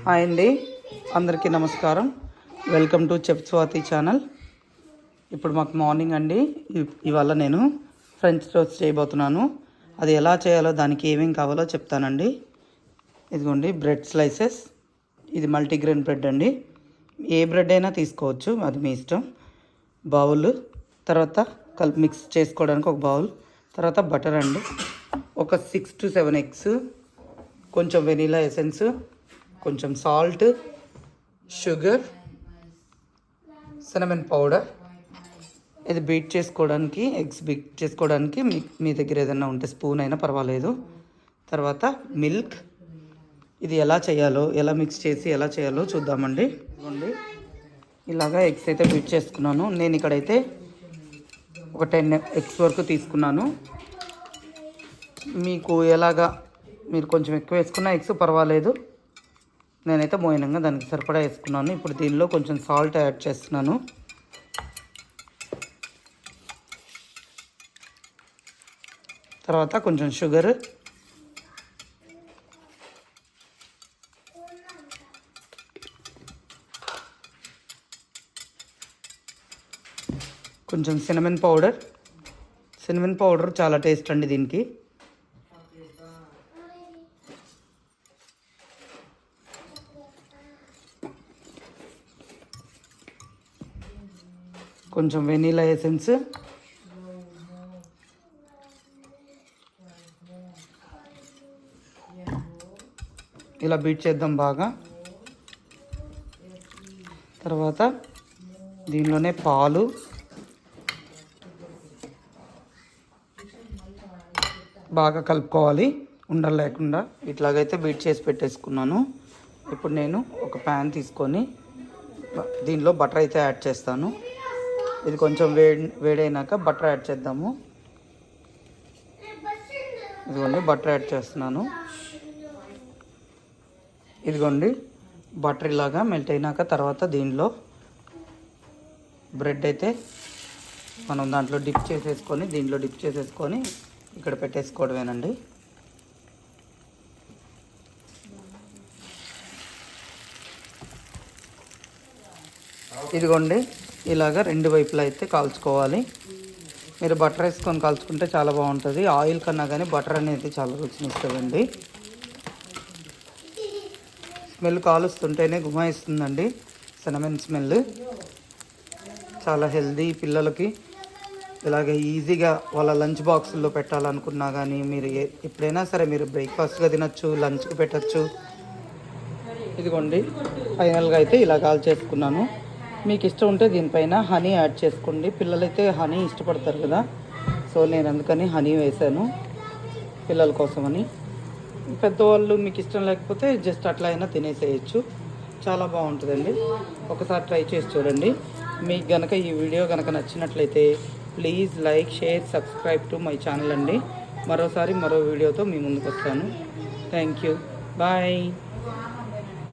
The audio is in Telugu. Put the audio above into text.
హాయ్ అండి, అందరికీ నమస్కారం. Welcome to chef Swathi channel. ఇప్పుడు మాకు మార్నింగ్ అండి. ఇవాళ నేను ఫ్రెంచ్ టోస్ట్ చేయబోతున్నాను. అది ఎలా చేయాలో, దానికి ఏమేమి కావాలో చెప్తానండి. ఇదిగోండి బ్రెడ్ స్లైసెస్. ఇది మల్టీగ్రెయిన్ బ్రెడ్ అండి. ఏ బ్రెడ్ అయినా తీసుకోవచ్చు, అది మీ ఇష్టం. బౌల్, తర్వాత మిక్స్ చేసుకోవడానికి ఒక బౌల్, తర్వాత బటర్ అండి, ఒక 6 to 7 ఎగ్స్, కొంచెం వెనీలా ఎసెన్స్, కొంచెం సాల్ట్, షుగర్, సినమన్ పౌడర్. ఇది బీట్ చేసుకోవడానికి, ఎగ్స్ బీట్ చేసుకోవడానికి మీ దగ్గర ఏదైనా ఉంటే స్పూన్ అయినా పర్వాలేదు. తర్వాత మిల్క్. ఇది ఎలా చేయాలో, ఎలా మిక్స్ చేసి ఎలా చేయాలో చూద్దామండి. ఇదిగోండి, ఇలాగా ఎగ్స్ అయితే బీట్ చేసుకున్నాను. నేను ఇక్కడైతే ఒక 10 ఎగ్స్ వరకు తీసుకున్నాను. మీకు ఎలాగా, మీరు కొంచెం ఎక్కువ వేసుకున్న ఎగ్స్ పర్వాలేదు. నేనైతే మోయినంగా దానికి సరిపడా వేసుకున్నాను. ఇప్పుడు దీనిలో కొంచెం సాల్ట్ యాడ్ చేస్తున్నాను. తర్వాత కొంచెం షుగర్, కొంచెం సినమన్ పౌడర్. సినమన్ పౌడర్ చాలా టేస్ట్ అండి దీనికి. కొంచెం వెనీలా ఎసెన్స్, ఇలా బీట్ చేద్దాం బాగా. తర్వాత దీనిలోనే పాలు, బాగా కలుపుకోవాలి ఉండలు లేకుండా. ఇట్లాగైతే బీట్ చేసి పెట్టేసుకున్నాను. ఇప్పుడు నేను ఒక ప్యాన్ తీసుకొని దీనిలో బటర్ అయితే యాడ్ చేస్తాను. ఇది కొంచెం వేడైనాక బటర్ యాడ్ చేద్దాము. ఇదిగోండి బటర్ యాడ్ చేస్తున్నాను. ఇదిగోండి బటర్ ఇలాగా మెల్ట్ అయినాక తర్వాత దీనిలో బ్రెడ్ అయితే మనం దాంట్లో డిప్ చేసేసుకొని ఇక్కడ పెట్టేసుకోవడమేనండి. ఇదిగోండి ఇలాగా రెండు వైపులా అయితే కాల్చుకోవాలి. మీరు బటర్ వేసుకొని కాల్చుకుంటే చాలా బాగుంటుంది. ఆయిల్ కన్నా కానీ బటర్ అనేది చాలా రుచిని ఇస్తుందండి. స్మెల్ కాలుస్తుంటేనే గుమాయిస్తుందండి. సినమన్ స్మెల్ చాలా హెల్దీ. పిల్లలకి ఇలాగే ఈజీగా వాళ్ళ లంచ్ బాక్సుల్లో పెట్టాలనుకున్నా కానీ, మీరు ఎప్పుడైనా సరే మీరు బ్రేక్ఫాస్ట్గా తినచ్చు, లంచ్కి పెట్టచ్చు. ఇదిగోండి ఫైనల్గా అయితే ఇలా కాల్చేసుకున్నాను. మీకు ఇష్టం ఉంటే దీనిపైన హనీ యాడ్ చేసుకోండి. పిల్లలైతే హనీ ఇష్టపడతారు కదా, సో నేను అందుకని హనీ వేసాను పిల్లల కోసమని. పెద్దవాళ్ళు మీకు ఇష్టం లేకపోతే జస్ట్ అట్లా అయినా తినేసేయచ్చు. చాలా బాగుంటుందండి. ఒకసారి ట్రై చేసి చూడండి. మీకు కనుక ఈ వీడియో కనుక నచ్చినట్లయితే please like, share, subscribe to my channel అండి. మరో వీడియోతో మీ ముందుకు వస్తాను. Thank you. బాయ్.